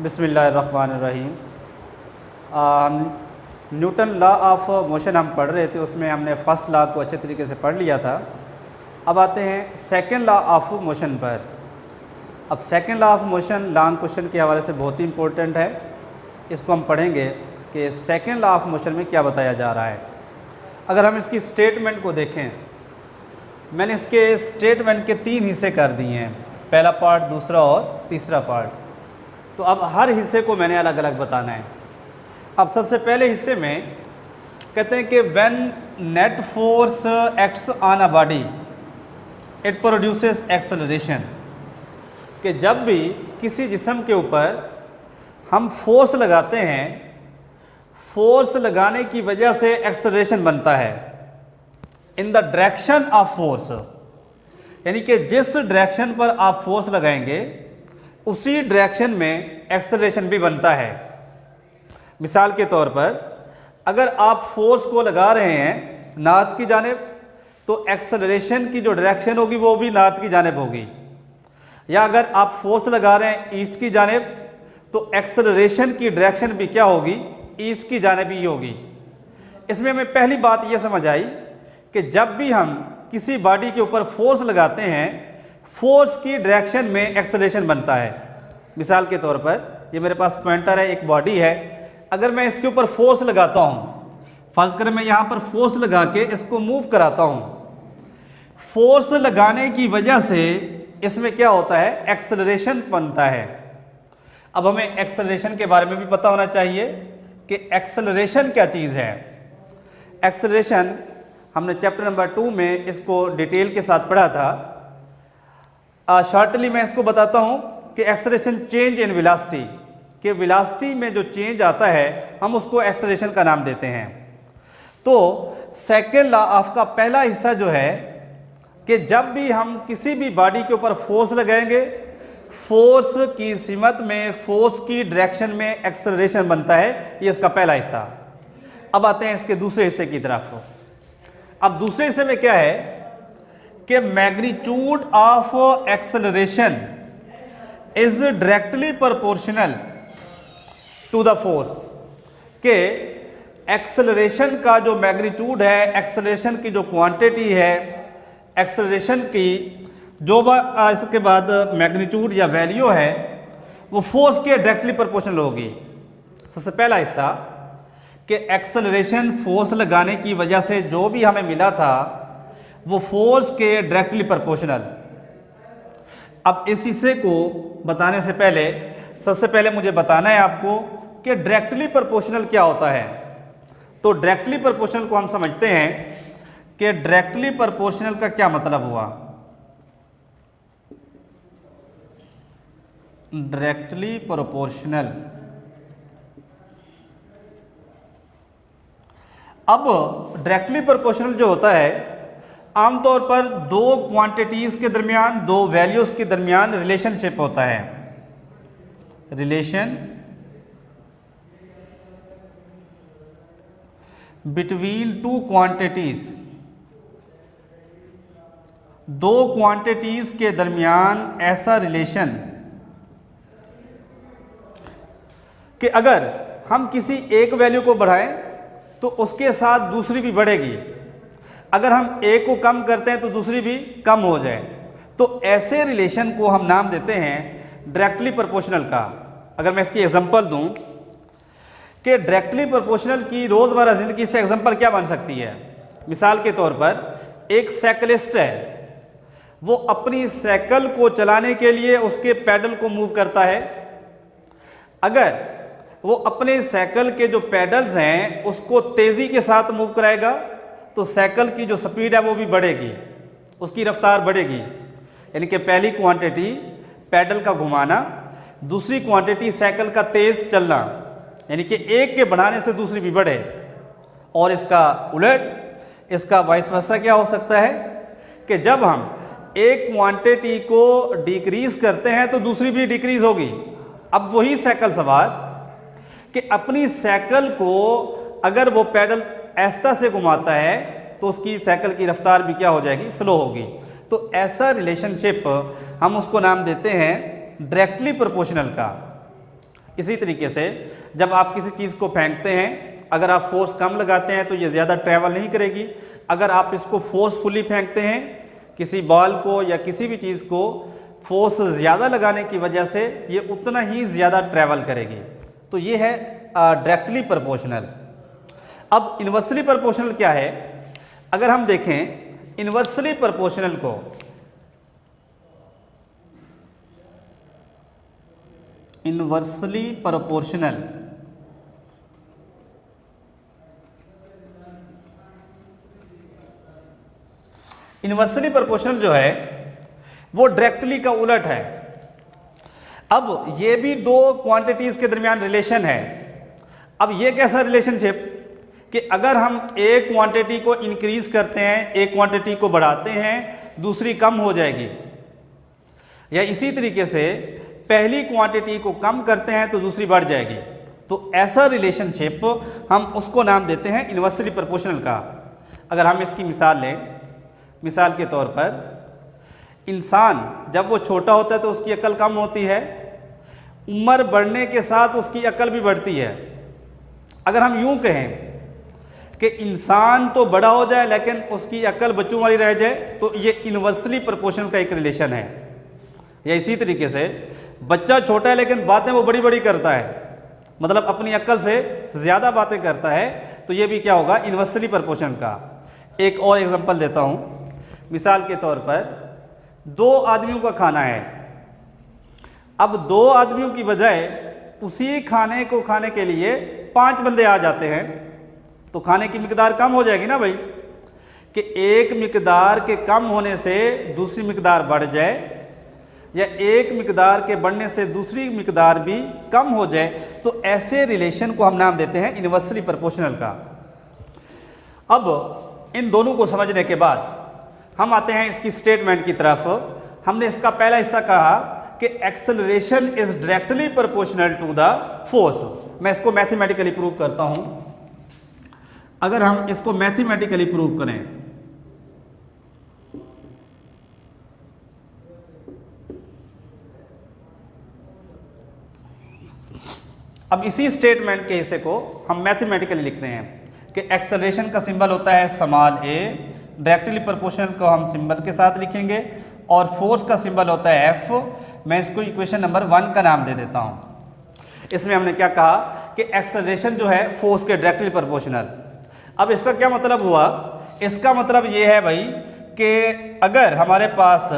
बिस्मिल्लाहिर्रहमानिर्रहीम। Newton law of motion हम पढ़ रहे थे, उसमें हमने फ़र्स्ट लॉ को अच्छे तरीके से पढ़ लिया था। अब आते हैं सेकंड लॉ ऑफ मोशन पर। अब second law of motion long question के हवाले से बहुत ही इंपॉर्टेंट है। इसको हम पढ़ेंगे कि सेकंड लॉ ऑफ मोशन में क्या बताया जा रहा है। अगर हम इसकी स्टेटमेंट को देखें, मैंने इसके स्टेटमेंट के 3 हिस्से कर दिए हैं, पहला पार्ट, दूसरा और तीसरा पार्ट। तो अब हर हिस्से को मैंने अलग अलग बताना है। अब सबसे पहले हिस्से में कहते हैं कि when net force acts on a body it produces acceleration, कि जब भी किसी जिस्म के ऊपर हम फोर्स लगाते हैं, फोर्स लगाने की वजह से एक्सेलरेशन बनता है in the direction of force, यानी कि जिस डायरेक्शन पर आप फोर्स लगाएंगे उसी डायरेक्शन में एक्सेलरेशन भी बनता है। मिसाल के तौर पर अगर आप फोर्स को लगा रहे हैं नॉर्थ की जानिब, तो एक्सेलरेशन की जो डायरेक्शन होगी वो भी नॉर्थ की जानिब होगी। या अगर आप फोर्स लगा रहे हैं ईस्ट की जानिब, तो एक्सेलरेशन की डायरेक्शन भी क्या होगी, ईस्ट की जानिब ही होगी। इसमें हमें पहली बात यह समझ आई कि जब भी हम किसी बॉडी के ऊपर फोर्स लगाते हैं, फोर्स की डायरेक्शन में एक्सेलरेशन बनता है। मिसाल के तौर पर ये मेरे पास पॉइंटर है, एक बॉडी है, अगर मैं इसके ऊपर फोर्स लगाता हूँ, फर्ज करें मैं यहाँ पर फोर्स लगा के इसको मूव कराता हूँ, फोर्स लगाने की वजह से इसमें क्या होता है, एक्सेलरेशन बनता है। अब हमें एक्सेलरेशन के बारे में भी पता होना चाहिए कि एक्सेलरेशन क्या चीज़ है। एक्सेलरेशन हमने चैप्टर नंबर 2 में इसको डिटेल के साथ पढ़ा था। शॉर्टली मैं इसको बताता हूँ कि एक्सेलरेशन चेंज इन वेलोसिटी, कि वेलोसिटी में जो चेंज आता है हम उसको एक्सेलरेशन का नाम देते हैं। तो सेकेंड लॉ ऑफ का पहला हिस्सा जो है कि जब भी हम किसी भी बॉडी के ऊपर फोर्स लगाएंगे, फोर्स की सिमत में, फोर्स की डायरेक्शन में एक्सेलरेशन बनता है। ये इसका पहला हिस्सा। अब आते हैं इसके दूसरे हिस्से की तरफ। अब दूसरे हिस्से में क्या है कि magnitude of acceleration is directly proportional to the force, के एक्सेलरेशन का जो मैग्नीट्यूड है, एक्सेलरेशन की जो क्वांटिटी है, एक्सेलरेशन की जो इसके बाद मैग्नीट्यूड या वैल्यू है, वो फोर्स के डायरेक्टली प्रोपोर्शनल होगी। सबसे पहला हिस्सा कि एक्सेलरेशन फोर्स लगाने की वजह से जो भी हमें मिला था वो फोर्स के डायरेक्टली प्रोपोर्शनल। अब इस हिस्से को बताने से पहले सबसे पहले मुझे बताना है आपको कि डायरेक्टली प्रोपोर्शनल क्या होता है। तो डायरेक्टली प्रोपोर्शनल को हम समझते हैं कि डायरेक्टली प्रोपोर्शनल का क्या मतलब हुआ। डायरेक्टली प्रोपोर्शनल, अब डायरेक्टली प्रोपोर्शनल जो होता है, आमतौर पर दो क्वांटिटीज के दरमियान, दो वैल्यूज के दरमियान रिलेशनशिप होता है। रिलेशन बिटवीन टू क्वांटिटीज, दो क्वांटिटीज के दरमियान ऐसा रिलेशन कि अगर हम किसी एक वैल्यू को बढ़ाएं तो उसके साथ दूसरी भी बढ़ेगी, अगर हम एक को कम करते हैं तो दूसरी भी कम हो जाए। तो ऐसे रिलेशन को हम नाम देते हैं डायरेक्टली प्रोपोर्शनल का। अगर मैं इसकी एग्जांपल दूं कि डायरेक्टली प्रोपोर्शनल की रोज़मर्रा ज़िंदगी से एग्जांपल क्या बन सकती है। मिसाल के तौर पर एक साइकिलिस्ट है, वो अपनी साइकिल को चलाने के लिए उसके पैडल को मूव करता है। अगर वो अपने साइकिल के जो पैडल्स हैं उसको तेज़ी के साथ मूव कराएगा तो साइकिल की जो स्पीड है वो भी बढ़ेगी, उसकी रफ्तार बढ़ेगी। यानी कि पहली क्वांटिटी पैडल का घुमाना, दूसरी क्वांटिटी साइकिल का तेज़ चलना, यानी कि एक के बढ़ाने से दूसरी भी बढ़े। और इसका उलट, इसका वाइस वर्सा क्या हो सकता है कि जब हम एक क्वांटिटी को डिक्रीज करते हैं तो दूसरी भी डिक्रीज होगी। अब वही साइकिल सवार कि अपनी साइकिल को अगर वो पैडल ऐसा से घुमाता है तो उसकी साइकिल की रफ्तार भी क्या हो जाएगी, स्लो होगी। तो ऐसा रिलेशनशिप हम उसको नाम देते हैं डायरेक्टली प्रोपोर्शनल का। इसी तरीके से जब आप किसी चीज़ को फेंकते हैं, अगर आप फोर्स कम लगाते हैं तो ये ज़्यादा ट्रैवल नहीं करेगी। अगर आप इसको फोर्सफुली फेंकते हैं, किसी बॉल को या किसी भी चीज़ को फोर्स ज़्यादा लगाने की वजह से ये उतना ही ज़्यादा ट्रैवल करेगी। तो ये है डायरेक्टली प्रोपोर्शनल। अब इन्वर्सली प्रोपोर्शनल क्या है? अगर हम देखें इन्वर्सली प्रोपोर्शनल को, इन्वर्सली प्रोपोर्शनल इन्वर्सली प्रोपोर्शनल जो है वो डायरेक्टली का उलट है। अब ये भी दो क्वांटिटीज के दरमियान रिलेशन है। अब ये कैसा रिलेशनशिप कि अगर हम एक क्वांटिटी को इंक्रीज करते हैं, एक क्वांटिटी को बढ़ाते हैं, दूसरी कम हो जाएगी, या इसी तरीके से पहली क्वांटिटी को कम करते हैं तो दूसरी बढ़ जाएगी। तो ऐसा रिलेशनशिप हम उसको नाम देते हैं इन्वर्सली प्रोपोर्शनल का। अगर हम इसकी मिसाल लें, मिसाल के तौर पर इंसान जब वो छोटा होता है तो उसकी अक्ल कम होती है, उम्र बढ़ने के साथ उसकी अक्ल भी बढ़ती है। अगर हम यूं कहें कि इंसान तो बड़ा हो जाए लेकिन उसकी अक्ल बच्चों वाली रह जाए, तो ये इन्वर्सली प्रोपोर्शनल का एक रिलेशन है। या इसी तरीके से बच्चा छोटा है लेकिन बातें वो बड़ी बड़ी करता है, मतलब अपनी अक्ल से ज़्यादा बातें करता है, तो ये भी क्या होगा? इन्वर्सली प्रोपोर्शनल का। एक और एग्जांपल देता हूँ। मिसाल के तौर पर दो आदमियों का खाना है। अब दो आदमियों की बजाय उसी खाने को खाने के लिए 5 बंदे आ जाते हैं, तो खाने की मिकदार कम हो जाएगी ना भाई। कि एक मिकदार के कम होने से दूसरी मिकदार बढ़ जाए, या एक मिकदार के बढ़ने से दूसरी मिकदार भी कम हो जाए, तो ऐसे रिलेशन को हम नाम देते हैं इन्वर्सली प्रोपोर्शनल का। अब इन दोनों को समझने के बाद हम आते हैं इसकी स्टेटमेंट की तरफ। हमने इसका पहला हिस्सा कहा कि acceleration is directly proportional to the force. मैं इसको मैथमेटिकली प्रूव करता हूं। अगर हम इसको मैथमेटिकली प्रूव करें, अब इसी स्टेटमेंट के हिस्से को हम मैथमेटिकली लिखते हैं कि एक्सेलरेशन का सिंबल होता है स्मॉल a, डायरेक्टली प्रोपोर्शनल को हम सिंबल के साथ लिखेंगे, और फोर्स का सिंबल होता है F। मैं इसको इक्वेशन नंबर 1 का नाम दे देता हूं। इसमें हमने क्या कहा कि एक्सेलरेशन जो है फोर्स के डायरेक्टली प्रोपोर्शनल। अब इसका क्या मतलब हुआ? इसका मतलब ये है भाई कि अगर हमारे पास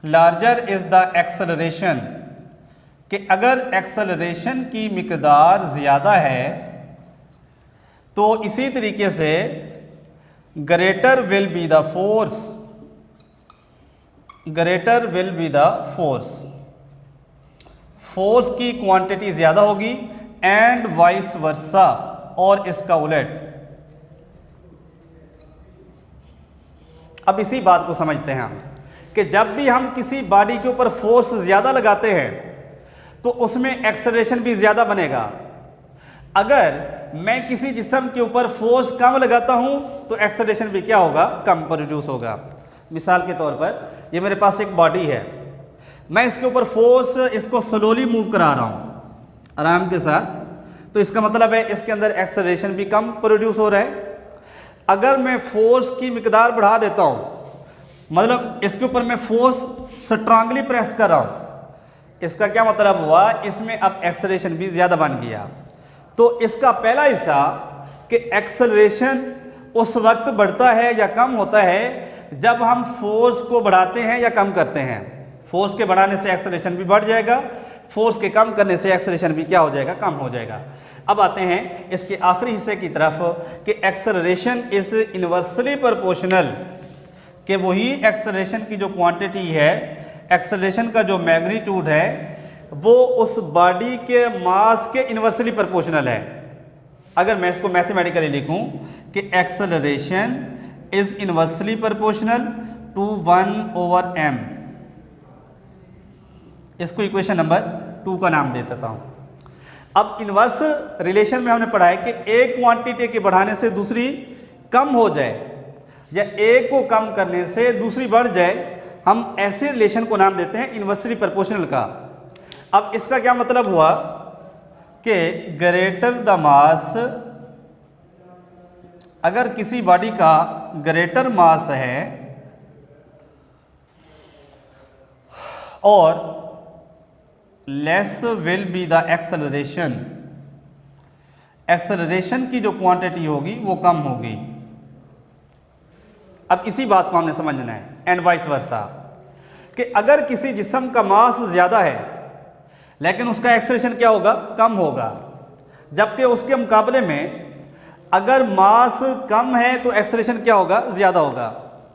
लार्जर इज द एक्सेलरेशन, कि अगर एक्सेलरेशन की मिकदार ज़्यादा है तो इसी तरीके से greater will be the force, greater will be the force, force की क्वांटिटी ज़्यादा होगी, एंड वाइस वर्सा, और इसका उलट। अब इसी बात को समझते हैं हम कि जब भी हम किसी बॉडी के ऊपर फोर्स ज़्यादा लगाते हैं तो उसमें एक्सेलरेशन भी ज़्यादा बनेगा। अगर मैं किसी जिस्म के ऊपर फोर्स कम लगाता हूं तो एक्सेलरेशन भी क्या होगा? कम प्रोड्यूस होगा। मिसाल के तौर पर ये मेरे पास एक बॉडी है, मैं इसके ऊपर फोर्स इसको स्लोली मूव करा रहा हूं आराम के साथ, तो इसका मतलब है इसके अंदर एक्सेलरेशन भी कम प्रोड्यूस हो रहा है। अगर मैं फोर्स की मिकदार बढ़ा देता हूं, मतलब इसके ऊपर मैं फोर्स स्ट्रांगली प्रेस कर रहा हूं, इसका क्या मतलब हुआ? इसमें अब एक्सेलरेशन भी ज़्यादा बन गया। तो इसका पहला हिस्सा कि एक्सेलरेशन उस वक्त बढ़ता है या कम होता है जब हम फोर्स को बढ़ाते हैं या कम करते हैं। फोर्स के बढ़ाने से एक्सेलरेशन भी बढ़ जाएगा, फोर्स के कम करने से एक्सेलरेशन भी क्या हो जाएगा? कम हो जाएगा। अब आते हैं इसके आखिरी हिस्से की तरफ कि एक्सेलरेशन इज इन्वर्सली प्रोपोर्शनल, कि वही एक्सेलरेशन की जो क्वांटिटी है, एक्सेलरेशन का जो मैग्नीट्यूड है, वो उस बॉडी के मास के इन्वर्सली प्रोपोर्शनल है। अगर मैं इसको मैथमेटिकली लिखूं कि acceleration is inversely proportional to 1/m, इसको इक्वेशन नंबर 2 का नाम दे देता हूं। अब इन्वर्स रिलेशन में हमने पढ़ा है कि एक क्वांटिटी के बढ़ाने से दूसरी कम हो जाए या एक को कम करने से दूसरी बढ़ जाए, हम ऐसे रिलेशन को नाम देते हैं इन्वर्सली प्रोपोर्शनल का। अब इसका क्या मतलब हुआ कि ग्रेटर द मास, अगर किसी बॉडी का ग्रेटर मास है और less will be the acceleration, acceleration की जो क्वांटिटी होगी वो कम होगी। अब इसी बात को हमने समझना है, एंड वाइस वर्सा, कि अगर किसी जिस्म का मास ज़्यादा है लेकिन उसका एक्सेलरेशन क्या होगा, कम होगा, जबकि उसके मुकाबले में अगर मास कम है तो एक्सेलरेशन क्या होगा, ज़्यादा होगा।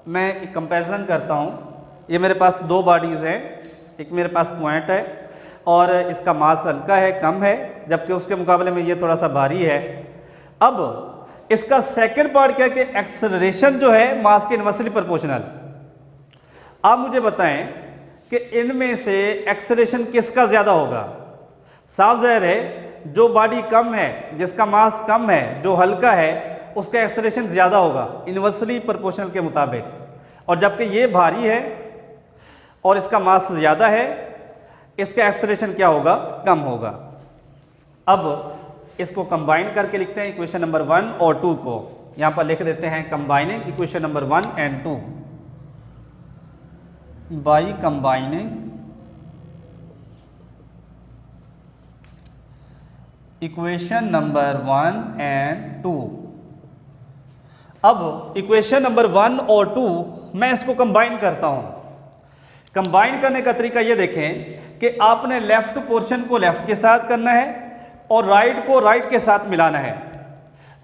मैं एक कंपैरिजन करता हूँ। ये मेरे पास दो बॉडीज़ हैं, एक मेरे पास पॉइंट है और इसका मास हल्का है, कम है, जबकि उसके मुकाबले में ये थोड़ा सा भारी है। अब इसका सेकंड पार्ट क्या है कि एक्सेलरेशन जो है मास के इन्वर्सली प्रोपोर्शनल। आप मुझे बताएं कि इनमें से एक्सेलरेशन किसका ज़्यादा होगा। साफ ज़ाहिर है जो बॉडी कम है, जिसका मास कम है, जो हल्का है, उसका एक्सेलरेशन ज़्यादा होगा इन्वर्सली प्रोपोर्शनल के मुताबिक, और जबकि ये भारी है और इसका मास ज़्यादा है, इसका एक्सेलरेशन क्या होगा, कम होगा। अब इसको कंबाइन करके लिखते हैं इक्वेशन नंबर 1 और 2 को। यहाँ पर लिख देते हैं combining equation number 1 and 2 by combining equation number 1 and 2। अब इक्वेशन नंबर 1 और 2 मैं इसको कंबाइन करता हूं। कंबाइन करने का तरीका ये देखें कि आपने लेफ्ट पोर्शन को लेफ्ट के साथ करना है और राइट को राइट के साथ मिलाना है।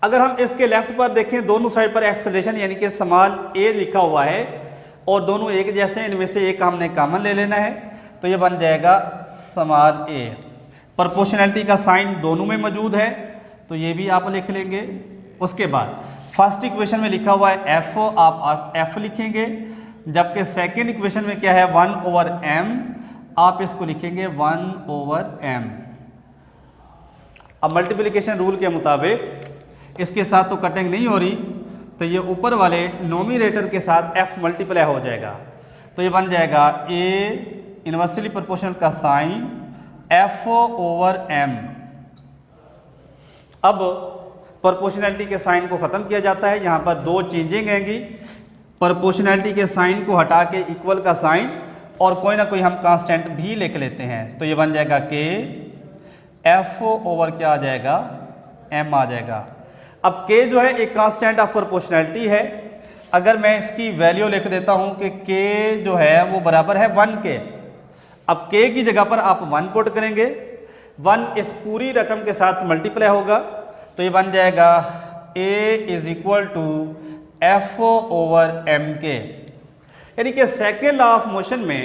अगर हम इसके लेफ्ट पर देखें, दोनों साइड पर एक्सेलरेशन यानी कि स्मॉल ए लिखा हुआ है और दोनों एक जैसे, इनमें से एक हमने कॉमन ले लेना है, तो ये बन जाएगा स्मॉल ए। प्रोपोर्शनैलिटी का साइन दोनों में मौजूद है, तो ये भी आप लिख लेंगे। उसके बाद फर्स्ट इक्वेशन में लिखा हुआ है एफ, आप एफ लिखेंगे, जबकि सेकेंड इक्वेशन में क्या है 1/m, आप इसको लिखेंगे 1/m। अब मल्टीप्लिकेशन रूल के मुताबिक इसके साथ तो कटिंग नहीं हो रही, तो ये ऊपर वाले नोमिनेटर के साथ f मल्टीप्लाई हो जाएगा, तो ये बन जाएगा a इन्वर्सली प्रोपोर्शनल का साइन f/m। अब प्रोपोर्शनैलिटी के साइन को ख़त्म किया जाता है। यहाँ पर दो चेंजिंग आएंगी, प्रोपोर्शनैलिटी के साइन को हटा के इक्वल का साइन और कोई ना कोई हम कांस्टेंट भी लिख लेते हैं, तो ये बन जाएगा k f/ क्या आ जाएगा, m आ जाएगा। अब k जो है एक कांस्टेंट ऑफ प्रोपोर्शनैलिटी है। अगर मैं इसकी वैल्यू लिख देता हूँ कि k जो है वो बराबर है 1 के। अब k की जगह पर आप 1 पुट करेंगे, 1 इस पूरी रकम के साथ मल्टीप्लाई होगा, तो ये बन जाएगा a = f/m के। यानी कि सेकेंड लॉ ऑफ मोशन में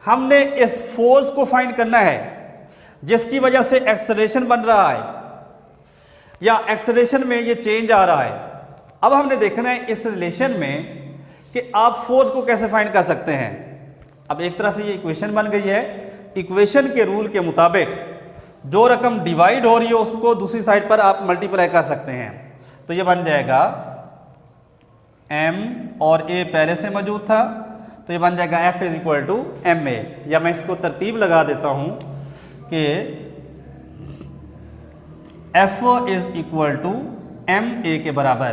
हमने इस फोर्स को फाइंड करना है जिसकी वजह से एक्सेलरेशन बन रहा है या एक्सेलरेशन में ये चेंज आ रहा है। अब हमने देखना है इस रिलेशन में कि आप फोर्स को कैसे फाइंड कर सकते हैं। अब एक तरह से ये इक्वेशन बन गई है। इक्वेशन के रूल के मुताबिक जो रकम डिवाइड हो रही है उसको दूसरी साइड पर आप मल्टीप्लाई कर सकते हैं, तो ये बन जाएगा m और a पहले से मौजूद था, तो ये बन जाएगा f = ma। या मैं इसको तरतीब लगा देता हूं कि f = ma के बराबर।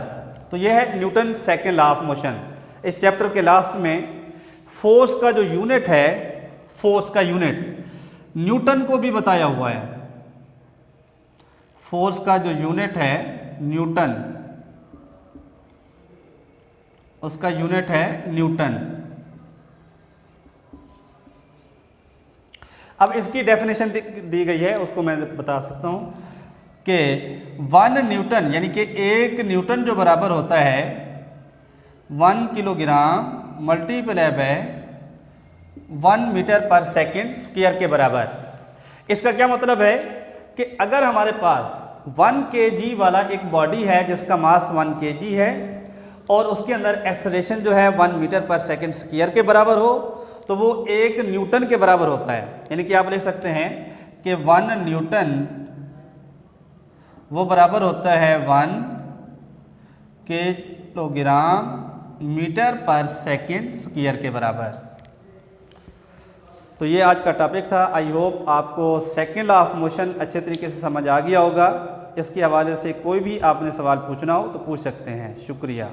तो यह है Newton second law of motion. इस चैप्टर के लास्ट में फोर्स का जो यूनिट है, फोर्स का यूनिट न्यूटन को भी बताया हुआ है। फोर्स का जो यूनिट है न्यूटन, उसका यूनिट है न्यूटन। अब इसकी डेफिनेशन दी गई है, उसको मैं बता सकता हूं कि 1 न्यूटन यानी कि 1 न्यूटन जो बराबर होता है 1 किलोग्राम मल्टीप्लाई बाय 1 मीटर पर सेकेंड स्क्वायर के बराबर। इसका क्या मतलब है कि अगर हमारे पास 1 kg वाला एक बॉडी है जिसका मास 1 kg है और उसके अंदर एक्सेलरेशन जो है 1 मीटर पर सेकेंड स्क्वायर के बराबर हो, तो वो 1 न्यूटन के बराबर होता है। यानी कि आप लिख सकते हैं कि 1 न्यूटन वो बराबर होता है 1 किलोग्राम मीटर पर सेकेंड स्क्वायर के बराबर। तो ये आज का टॉपिक था। आई होप आपको सेकंड लॉ ऑफ मोशन अच्छे तरीके से समझ आ गया होगा। इसके हवाले से कोई भी आपने सवाल पूछना हो तो पूछ सकते हैं। शुक्रिया।